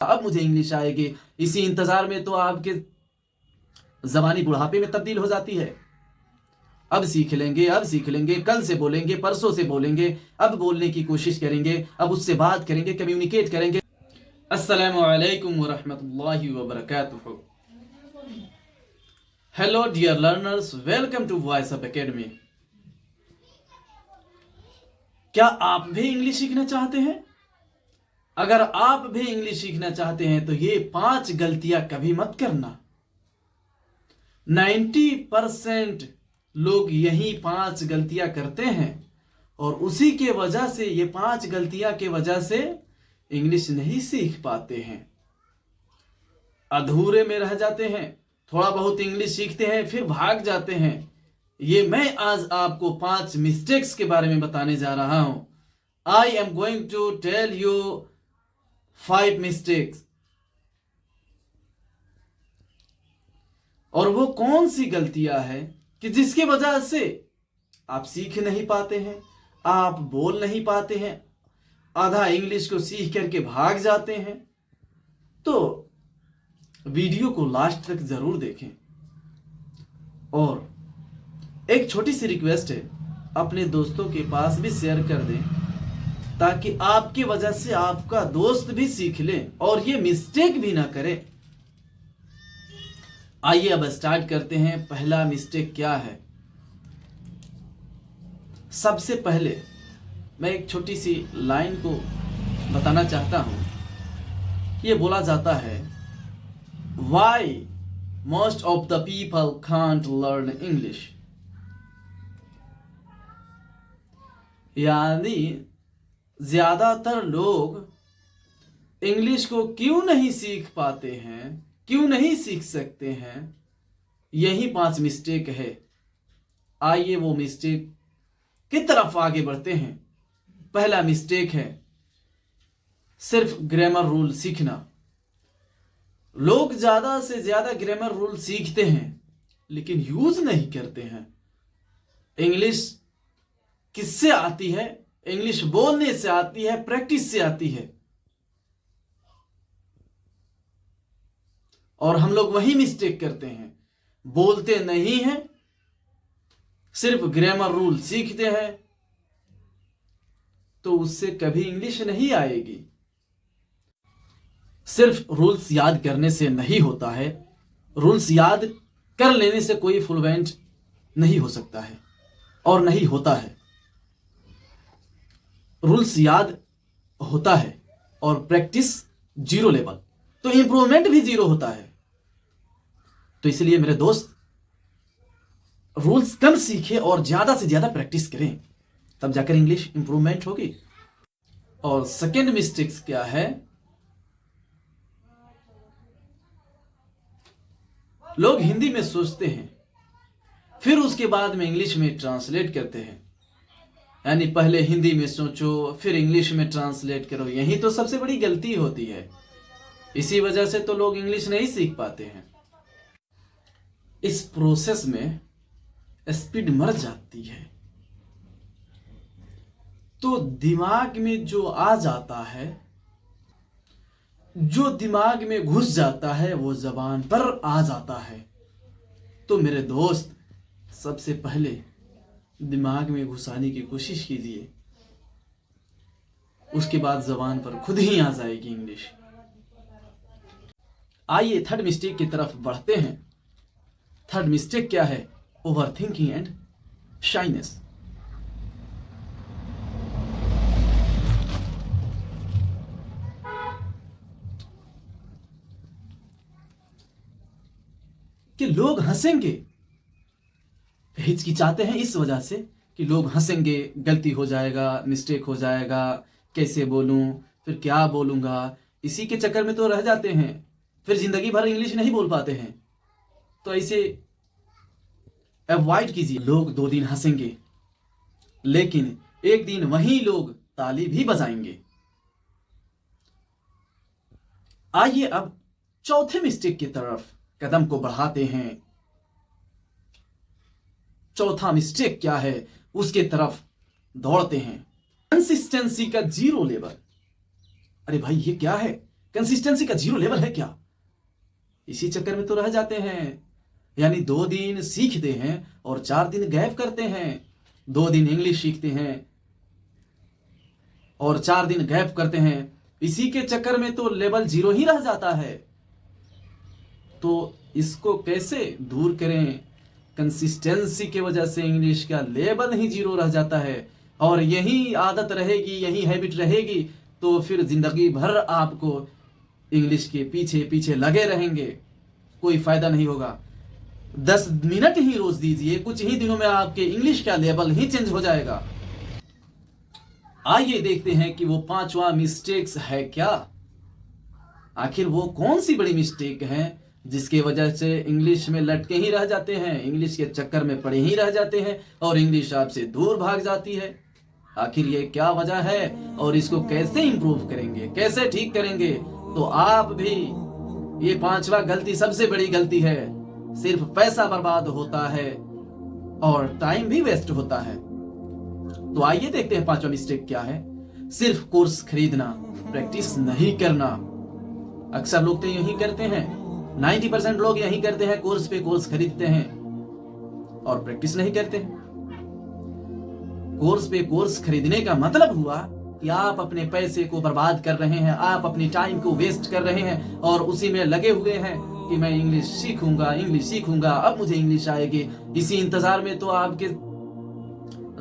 अब मुझे इंग्लिश आएगी। इसी इंतजार में तो आपके जबानी बुढ़ापे में तब्दील हो जाती है। अब सीख लेंगे, अब सीख लेंगे, कल से बोलेंगे, परसों से बोलेंगे, अब बोलने की कोशिश करेंगे, अब उससे बात करेंगे, कम्युनिकेट करेंगे। अस्सलामु अलैकुम वरहमतुल्लाहि वबरकातुहू। Hello dear learners, welcome to Voice Up Academy. क्या आप भी इंग्लिश सीखना चाहते हैं? अगर आप भी इंग्लिश सीखना चाहते हैं तो ये 5 गलतियां कभी मत करना। 90% लोग यही 5 गलतियां करते हैं और उसी के वजह से, ये 5 गलतियां के वजह से इंग्लिश नहीं सीख पाते हैं, अधूरे में रह जाते हैं, थोड़ा बहुत इंग्लिश सीखते हैं फिर भाग जाते हैं। ये मैं आज आपको 5 मिस्टेक्स के बारे में बताने जा रहा हूं। I am going to tell you 5 mistakes. और वो कौन सी गलतियां हैं कि जिसकी वजह से आप सीख नहीं पाते हैं, आप बोल नहीं पाते हैं, आधा इंग्लिश को सीख करके भाग जाते हैं। तो वीडियो को लास्ट तक जरूर देखें। और एक छोटी सी रिक्वेस्ट है, अपने दोस्तों के पास भी शेयर कर दें ताकि आपकी वजह से आपका दोस्त भी सीख ले और ये मिस्टेक भी ना करे। आइए अब स्टार्ट करते हैं। पहला मिस्टेक क्या है? सबसे पहले मैं एक छोटी सी लाइन को बताना चाहता हूं। ये बोला जाता है, Why most of the people can't learn English? यानी ज्यादातर लोग इंग्लिश को क्यों नहीं सीख पाते हैं, क्यों नहीं सीख सकते हैं? यही 5 मिस्टेक है। आइए वो मिस्टेक की तरफ आगे बढ़ते हैं। पहला मिस्टेक है सिर्फ ग्रामर रूल सीखना। लोग ज्यादा से ज्यादा ग्रामर रूल सीखते हैं लेकिन यूज नहीं करते हैं। इंग्लिश किससे आती है? इंग्लिश बोलने से आती है, प्रैक्टिस से आती है। और हम लोग वही मिस्टेक करते हैं, बोलते नहीं हैं, सिर्फ ग्रामर रूल सीखते हैं, तो उससे कभी इंग्लिश नहीं आएगी। सिर्फ रूल्स याद करने से नहीं होता है, रूल्स याद कर लेने से कोई फ्लुएंट नहीं हो सकता है और नहीं होता है। रूल्स याद होता है और प्रैक्टिस 0 लेवल, तो इंप्रूवमेंट भी 0 होता है। तो इसलिए मेरे दोस्त, रूल्स कम सीखें और ज्यादा से ज्यादा प्रैक्टिस करें, तब जाकर इंग्लिश इंप्रूवमेंट होगी। और सेकंड मिस्टेक्स क्या है? लोग हिंदी में सोचते हैं फिर उसके बाद में इंग्लिश में ट्रांसलेट करते हैं। यानी पहले हिंदी में सोचो फिर इंग्लिश में ट्रांसलेट करो। यही तो सबसे बड़ी गलती होती है। इसी वजह से तो लोग इंग्लिश नहीं सीख पाते हैं। इस प्रोसेस में स्पीड मर जाती है। तो दिमाग में जो आ जाता है, जो दिमाग में घुस जाता है, वो जबान पर आ जाता है। तो मेरे दोस्त, सबसे पहले दिमाग में घुसाने की कोशिश कीजिए, उसके बाद जबान पर खुद ही आ जाएगी इंग्लिश। आइए थर्ड मिस्टेक की तरफ बढ़ते हैं। थर्ड मिस्टेक क्या है? Over thinking and shyness. कि लोग हंसेंगे, हिचकिचाते हैं इस वजह से कि लोग हंसेंगे, गलती हो जाएगा, मिस्टेक हो जाएगा, कैसे बोलूं, फिर क्या बोलूंगा, इसी के चक्कर में तो रह जाते हैं, फिर जिंदगी भर इंग्लिश नहीं बोल पाते हैं। तो ऐसे अवॉइड कीजिए। लोग 2 दिन हंसेंगे लेकिन एक दिन वही लोग ताली भी बजाएंगे। आइए अब चौथे मिस्टेक की तरफ कदम को बढ़ाते हैं। चौथा मिस्टेक क्या है, उसके तरफ दौड़ते हैं। कंसिस्टेंसी का 0 लेवल। अरे भाई, ये क्या है? कंसिस्टेंसी का जीरो लेवल है क्या? इसी चक्कर में तो रह जाते हैं। यानी 2 दिन सीखते हैं और 4 दिन गैप करते हैं। 2 दिन इंग्लिश सीखते हैं और 4 दिन गैप करते हैं। इसी के चक्कर में तो लेवल 0 ही रह जाता है। तो इसको कैसे दूर करें? कंसिस्टेंसी की वजह से इंग्लिश का लेवल ही 0 रह जाता है और यही आदत रहेगी, यही हैबिट रहेगी तो फिर जिंदगी भर आपको इंग्लिश के पीछे पीछे लगे रहेंगे, कोई फायदा नहीं होगा। 10 मिनट ही रोज दीजिए, कुछ ही दिनों में आपके इंग्लिश का लेवल ही चेंज हो जाएगा। आइए देखते हैं कि वो 5वां मिस्टेक्स है क्या। आखिर वो कौन सी बड़ी मिस्टेक है जिसके वजह से इंग्लिश में लटके ही रह जाते हैं, इंग्लिश के चक्कर में पड़े ही रह जाते हैं और इंग्लिश आपसे दूर भाग जाती है। आखिर ये क्या वजह है और इसको कैसे इंप्रूव करेंगे, कैसे ठीक करेंगे? तो आप भी, ये 5वां गलती सबसे बड़ी गलती है। सिर्फ पैसा बर्बाद होता है और टाइम भी वेस्ट होता है। तो आइए देखते हैं 5वां मिस्टेक क्या है। सिर्फ कोर्स खरीदना, प्रैक्टिस नहीं करना। अक्सर लोग तो यही करते हैं, 90% लोग यही करते हैं, कोर्स पे कोर्स खरीदते हैं और प्रैक्टिस नहीं करते हैं। कोर्स पे कोर्स खरीदने का मतलब हुआ कि आप अपने पैसे को बर्बाद कर रहे हैं, आप अपनी टाइम को वेस्ट कर रहे हैं और उसी में लगे हुए हैं कि मैं इंग्लिश सीखूंगा, इंग्लिश सीखूंगा, अब मुझे इंग्लिश आएगी। इसी इंतजार में तो आपके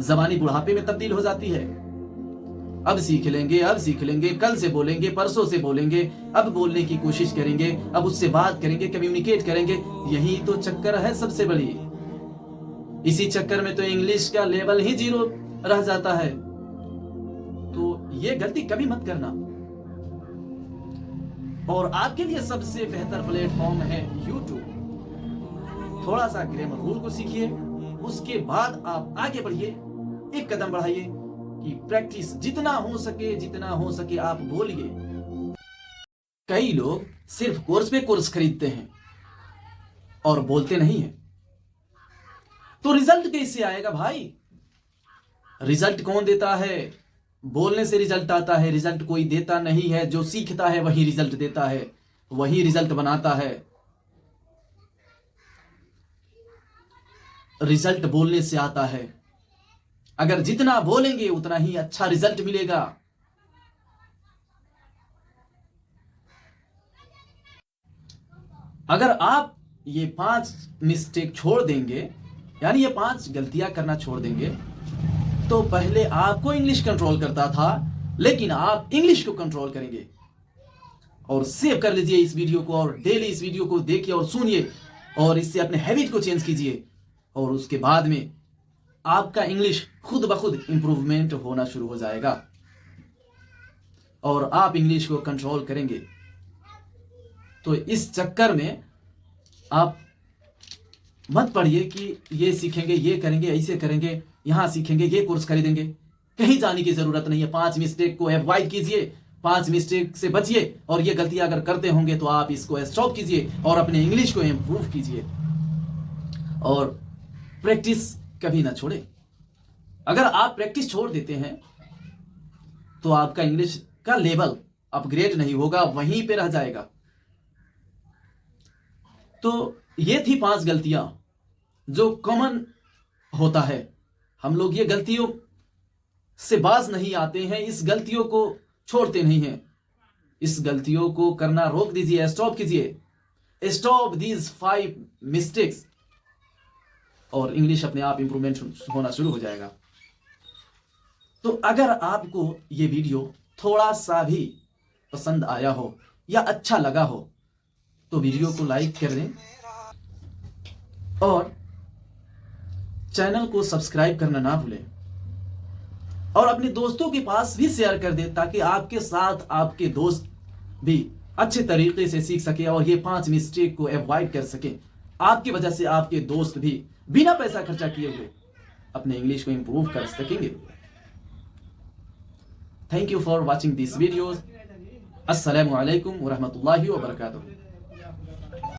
ज़बानी बुढ़ापे में तब्दील हो जाती है। अब सीख लेंगे, अब सीख लेंगे, कल से बोलेंगे, परसों से बोलेंगे, अब बोलने की कोशिश करेंगे, अब उससे बात करेंगे, कम्युनिकेट करेंगे। यही तो चक्कर है सबसे बड़ी। इसी चक्कर में तो इंग्लिश का लेवल ही 0 रह जाता है। तो ये गलती कभी मत करना। और आपके लिए सबसे बेहतर प्लेटफॉर्म है YouTube। थोड़ा सा ग्रामर रूल को सीखिए, उसके बाद आप आगे बढ़िए, एक कदम बढ़ाइए कि प्रैक्टिस जितना हो सके आप बोलिए। कई लोग सिर्फ कोर्स पे कोर्स खरीदते हैं और बोलते नहीं हैं। तो रिजल्ट कैसे आएगा भाई? रिजल्ट कौन देता है? बोलने से रिजल्ट आता है। रिजल्ट कोई देता नहीं है, जो सीखता है वही रिजल्ट देता है, वही रिजल्ट बनाता है। रिजल्ट बोलने से आता है। अगर जितना बोलेंगे उतना ही अच्छा रिजल्ट मिलेगा। अगर आप ये 5 मिस्टेक छोड़ देंगे, यानी ये 5 गलतियां करना छोड़ देंगे, तो पहले आपको इंग्लिश कंट्रोल करता था, लेकिन आप इंग्लिश को कंट्रोल करेंगे। और सेव कर लीजिए इस वीडियो को और डेली इस वीडियो को देखिए और सुनिए और इससे अपने हैबिट को चेंज कीजिए और उसके बाद में आपका इंग्लिश खुद ब खुद इंप्रूवमेंट होना शुरू हो जाएगा और आप इंग्लिश को कंट्रोल करेंगे। तो इस चक्कर में आप मत पढ़िए कि ये सीखेंगे, ये करेंगे, ऐसे करेंगे, यहां सीखेंगे, ये कोर्स खरीदेंगे। कहीं जाने की जरूरत नहीं है। 5 मिस्टेक को अवॉइड कीजिए, 5 मिस्टेक से बचिए और ये गलतियां अगर करते होंगे तो आप इसको स्टॉप कीजिए और अपने इंग्लिश को इंप्रूव कीजिए और प्रैक्टिस कभी ना छोड़े। अगर आप प्रैक्टिस छोड़ देते हैं तो आपका इंग्लिश का लेवल अपग्रेड नहीं होगा, वहीं पे रह जाएगा। तो ये थी 5 गलतियां जो कॉमन होता है। हम लोग ये गलतियों से बाज नहीं आते हैं, इस गलतियों को छोड़ते नहीं हैं। इस गलतियों को करना रोक दीजिए, स्टॉप कीजिए। स्टॉप दीज 5 मिस्टेक्स और इंग्लिश अपने आप इंप्रूवमेंट होना शुरू हो जाएगा। तो अगर आपको ये वीडियो थोड़ा सा भी पसंद आया हो या अच्छा लगा हो तो वीडियो को लाइक कर दें और चैनल को सब्सक्राइब करना ना भूलें और अपने दोस्तों के पास भी शेयर कर दें ताकि आपके साथ आपके दोस्त भी अच्छे तरीके से सीख सके और ये 5 मिस्टेक को अवॉइड कर सके। आपकी वजह से आपके दोस्त भी बिना पैसा खर्चा किए हुए अपने इंग्लिश को इंप्रूव कर सकेंगे। Thank you for watching this videos. अस्सलामु अलैकुम व रहमतुल्लाहि व बरकातुहू।